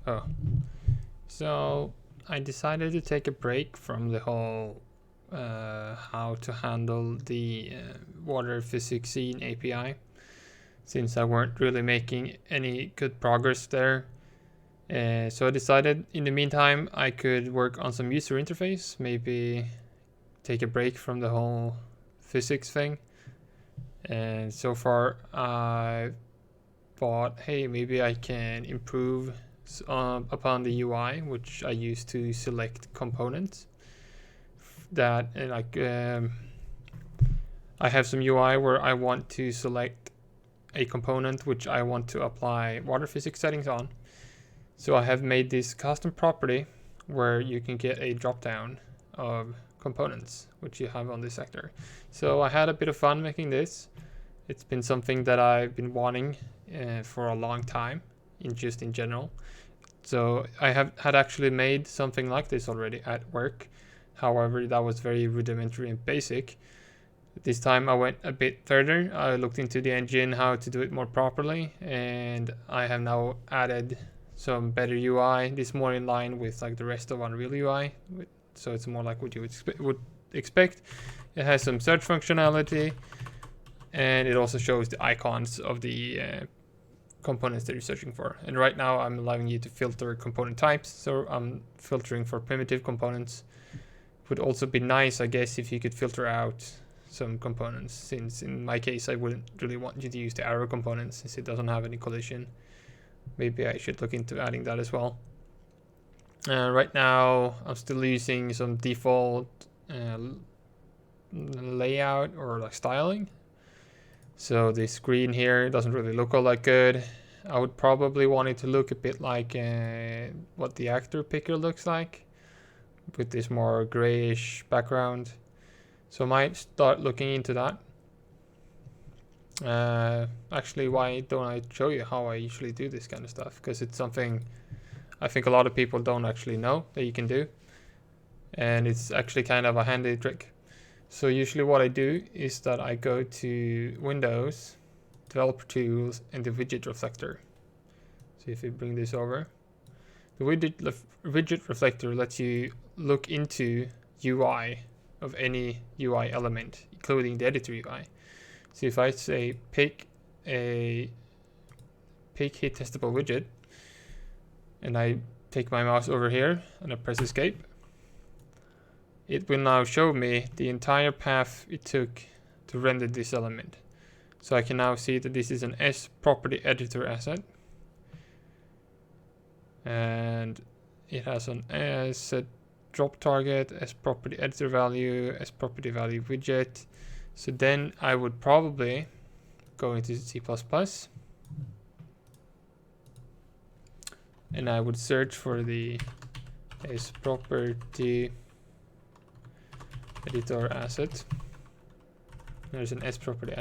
Oh, so I decided to take a break from the whole how to handle the water physics scene API, since I weren't really making any good progress there. So I decided in the meantime I could work on some user interface, maybe take a break from the whole physics thing. And so far I thought, hey, maybe I can improve upon the UI, which I use to select components. That I have some UI where I want to select a component which I want to apply water physics settings on. So I have made this custom property where you can get a drop down of components which you have on this sector. So I had a bit of fun making this. It's been something that I've been wanting for a long time, in general. So I had actually made something like this already at work. However, that was very rudimentary and basic. This time I went a bit further. I looked into the engine, how to do it more properly, and I have now added some better UI. This is more in line with like the rest of Unreal UI, so it's more like what you would expect. It has some search functionality, and it also shows the icons of the components that you're searching for. And right now I'm allowing you to filter component types, so I'm filtering for primitive components. Would also be nice, I guess, if you could filter out some components, since in my case I wouldn't really want you to use the arrow component since it doesn't have any collision. Maybe I should look into adding that as well. Right now I'm still using some default layout or like styling. So the screen here doesn't really look all that good. I would probably want it to look a bit like what the actor picker looks like, with this more grayish background. So I might start looking into that. Actually, why don't I show you how I usually do this kind of stuff? Because it's something I think a lot of people don't actually know that you can do. And it's actually kind of a handy trick. So usually what I do is that I go to Windows, Developer Tools, and the Widget Reflector. So if we bring this over, the widget reflector lets you look into UI of any UI element, including the editor UI. So if I say pick hit testable widget, and I take my mouse over here and I press escape, it will now show me the entire path it took to render this element. So I can now see that this is an S property editor asset, and it has an asset drop target, S property editor value, S property value widget. So then I would probably go into C++ and I would search for the S property editor asset. There's an S property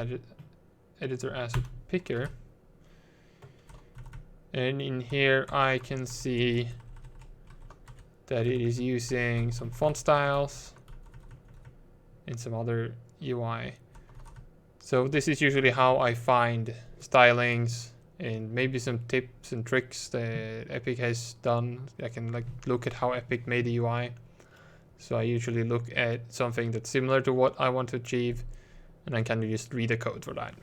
editor asset picker, and in here I can see that it is using some font styles and some other UI. So this is usually how I find stylings and maybe some tips and tricks that Epic has done. I can like look at how Epic made the UI. So I usually look at something that's similar to what I want to achieve, and I can just read the code for that.